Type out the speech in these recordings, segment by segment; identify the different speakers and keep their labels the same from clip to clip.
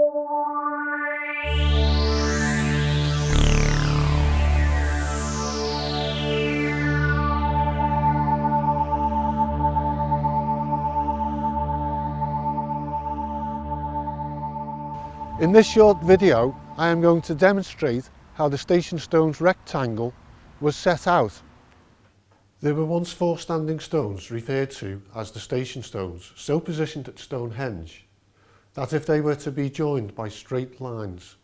Speaker 1: In this short video, I am going to demonstrate how the station stone's rectangle was set out. There were once 4 standing stones referred to as the station stones, so positioned at Stonehenge that if they were to be joined by straight lines,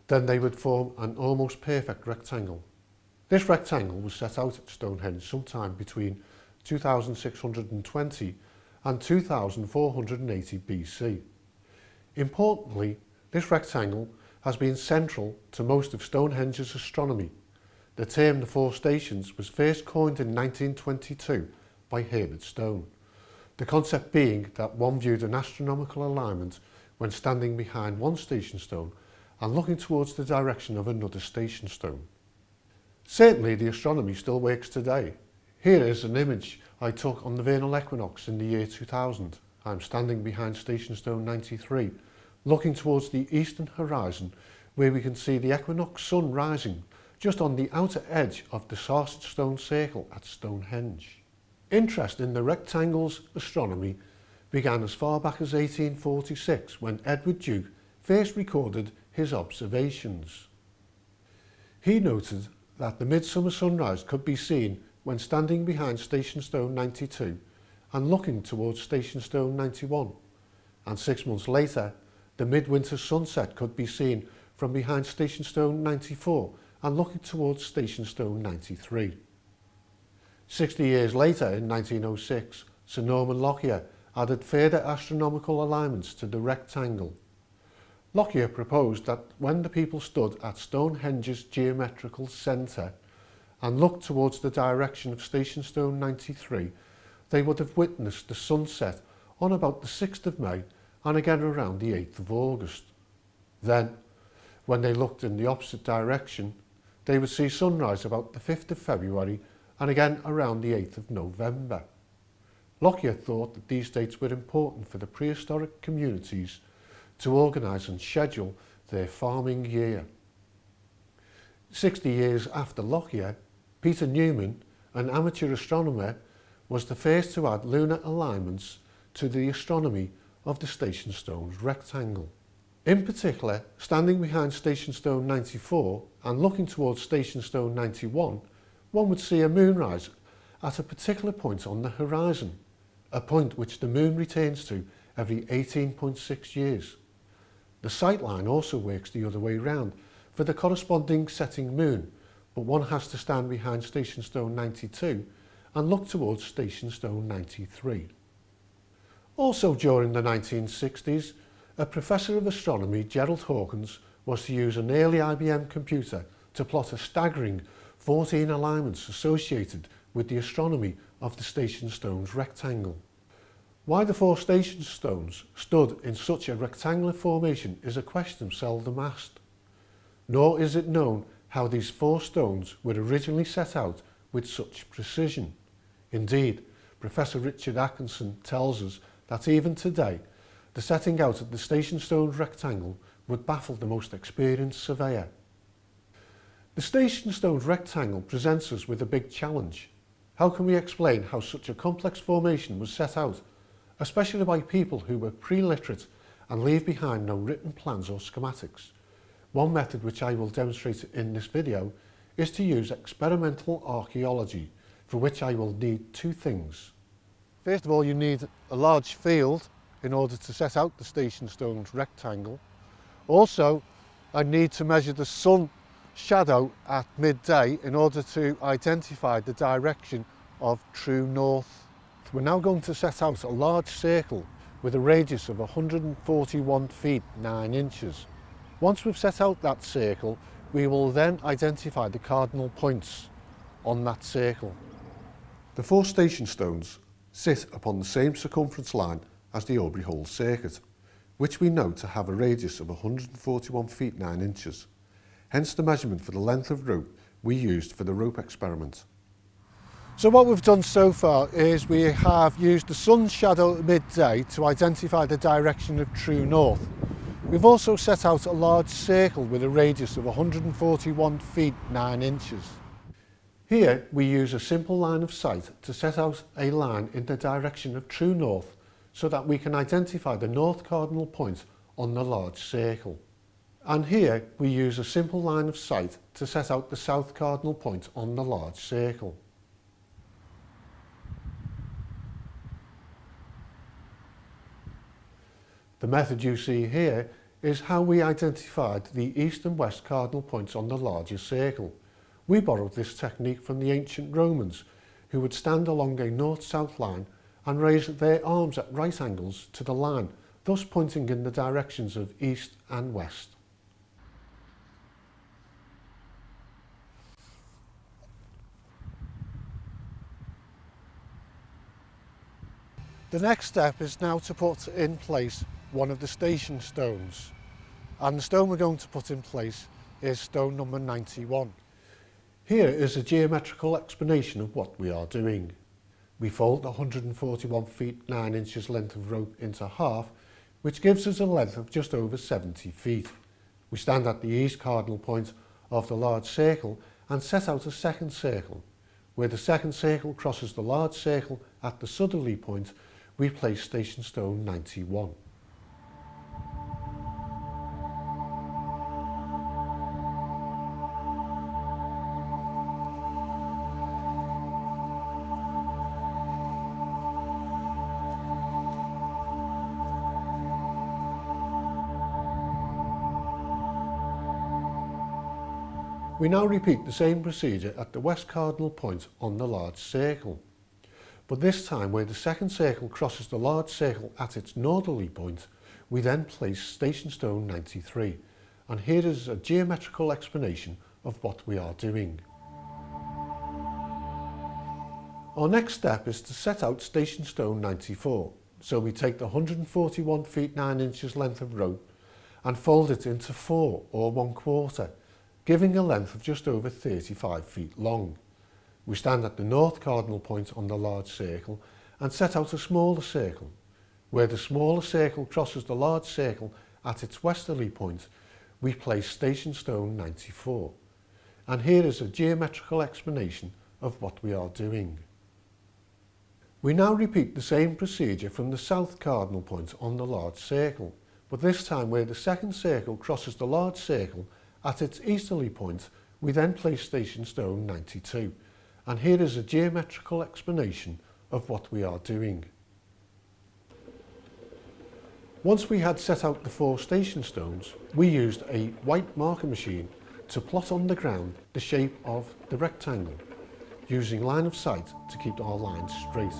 Speaker 1: then they would form an almost perfect rectangle. This rectangle was set out at Stonehenge sometime between 2620 and 2480 BC. Importantly, this rectangle has been central to most of Stonehenge's astronomy. The term the 4 stations was first coined in 1922 by Herbert Stone, the concept being that one viewed an astronomical alignment when standing behind one station stone and looking towards the direction of another station stone. Certainly the astronomy still works today. Here is an image I took on the vernal equinox in the year 2000. I'm standing behind station stone 93, looking towards the eastern horizon where we can see the equinox sun rising just on the outer edge of the sarsen stone circle at Stonehenge. Interest in the rectangle's astronomy began as far back as 1846 when Edward Duke first recorded his observations. He noted that the midsummer sunrise could be seen when standing behind station stone 92 and looking towards station stone 91, and 6 months later the midwinter sunset could be seen from behind station stone 94 and looking towards station stone 93. 60 years later, in 1906, Sir Norman Lockyer added further astronomical alignments to the rectangle. Lockyer proposed that when the people stood at Stonehenge's geometrical centre and looked towards the direction of station stone 93, they would have witnessed the sunset on about the 6th of May and again around the 8th of August. Then, when they looked in the opposite direction, they would see sunrise about the 5th of February and again around the 8th of November. Lockyer thought that these dates were important for the prehistoric communities to organise and schedule their farming year. 60 years after Lockyer, Peter Newman, an amateur astronomer, was the first to add lunar alignments to the astronomy of the station stone's rectangle. In particular, standing behind station stone 94 and looking towards station stone 91, one would see a moonrise at a particular point on the horizon, a point which the moon returns to every 18.6 years. The sight line also works the other way round for the corresponding setting moon, but one has to stand behind station stone 92 and look towards station stone 93. Also during the 1960s, a professor of astronomy, Gerald Hawkins, was to use an early IBM computer to plot a staggering 14 alignments associated with the astronomy of the station stone's rectangle. Why the 4 station stones stood in such a rectangular formation is a question seldom asked. Nor is it known how these 4 stones were originally set out with such precision. Indeed, Professor Richard Atkinson tells us that even today, the setting out of the station stone's rectangle would baffle the most experienced surveyor. The station stone's rectangle presents us with a big challenge. How can we explain how such a complex formation was set out, especially by people who were pre-literate and leave behind no written plans or schematics? One method which I will demonstrate in this video is to use experimental archaeology, for which I will need 2 things. First of all, you need a large field in order to set out the station stone's rectangle. Also, I need to measure the sun shadow at midday in order to identify the direction of true north. We're now going to set out a large circle with a radius of 141 feet 9 inches. Once we've set out that circle, we will then identify the cardinal points on that circle. The 4 station stones sit upon the same circumference line as the Aubrey Hall circuit, which we know to have a radius of 141 feet 9 inches, hence the measurement for the length of rope we used for the rope experiment. So what we've done so far is we have used the sun shadow at midday to identify the direction of true north. We've also set out a large circle with a radius of 141 feet 9 inches. Here we use a simple line of sight to set out a line in the direction of true north so that we can identify the north cardinal point on the large circle. And here we use a simple line of sight to set out the south cardinal point on the large circle. The method you see here is how we identified the east and west cardinal points on the larger circle. We borrowed this technique from the ancient Romans, who would stand along a north-south line and raise their arms at right angles to the line, thus pointing in the directions of east and west. The next step is now to put in place one of the station stones, and the stone we're going to put in place is stone number 91. Here is a geometrical explanation of what we are doing. We fold the 141 feet 9 inches length of rope into half, which gives us a length of just over 70 feet. We stand at the east cardinal point of the large circle and set out a second circle. Where the second circle crosses the large circle at the southerly point, we place station stone 91. We now repeat the same procedure at the west cardinal point on the large circle. But this time, where the second circle crosses the large circle at its northerly point, we then place station stone 93. And here is a geometrical explanation of what we are doing. Our next step is to set out station stone 94. So we take the 141 feet 9 inches length of rope and fold it into 4 or 1/4, giving a length of just over 35 feet long. We stand at the north cardinal point on the large circle and set out a smaller circle. Where the smaller circle crosses the large circle at its westerly point, we place station stone 94. And here is a geometrical explanation of what we are doing. We now repeat the same procedure from the south cardinal point on the large circle, but this time where the second circle crosses the large circle at its easterly point, we then place station stone 92. And here is a geometrical explanation of what we are doing. Once we had set out the 4 station stones, we used a white marker machine to plot on the ground the shape of the rectangle, using line of sight to keep our lines straight.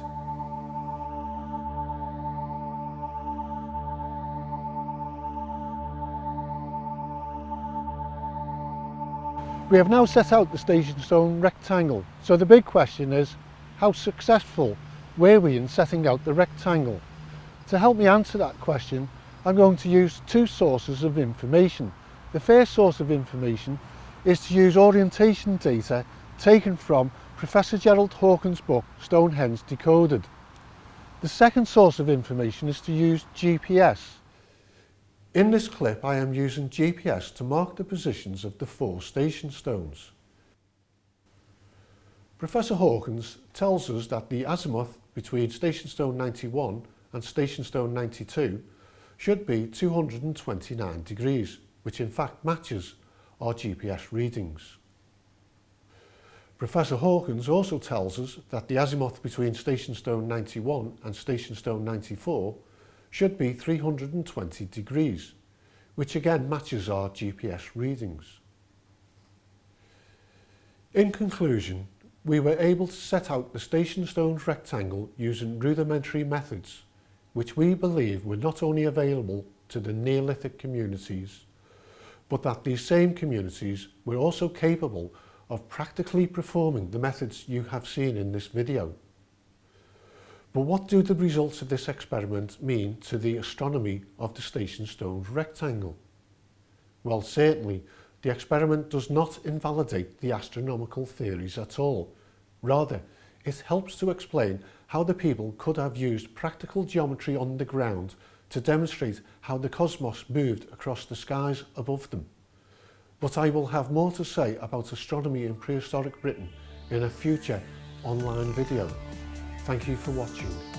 Speaker 1: We have now set out the station stone rectangle, so the big question is, how successful were we in setting out the rectangle? To help me answer that question, I'm going to use 2 sources of information. The first source of information is to use orientation data taken from Professor Gerald Hawkins' book Stonehenge Decoded. The second source of information is to use GPS. In this clip I am using GPS to mark the positions of the 4 station stones. Professor Hawkins tells us that the azimuth between station stone 91 and station stone 92 should be 229 degrees, which in fact matches our GPS readings. Professor Hawkins also tells us that the azimuth between station stone 91 and station stone 94 should be 320 degrees, which again matches our GPS readings. In conclusion, we were able to set out the station stones rectangle using rudimentary methods, which we believe were not only available to the Neolithic communities, but that these same communities were also capable of practically performing the methods you have seen in this video. But what do the results of this experiment mean to the astronomy of the station stones rectangle? Well, certainly, the experiment does not invalidate the astronomical theories at all. Rather, it helps to explain how the people could have used practical geometry on the ground to demonstrate how the cosmos moved across the skies above them. But I will have more to say about astronomy in prehistoric Britain in a future online video. Thank you for watching.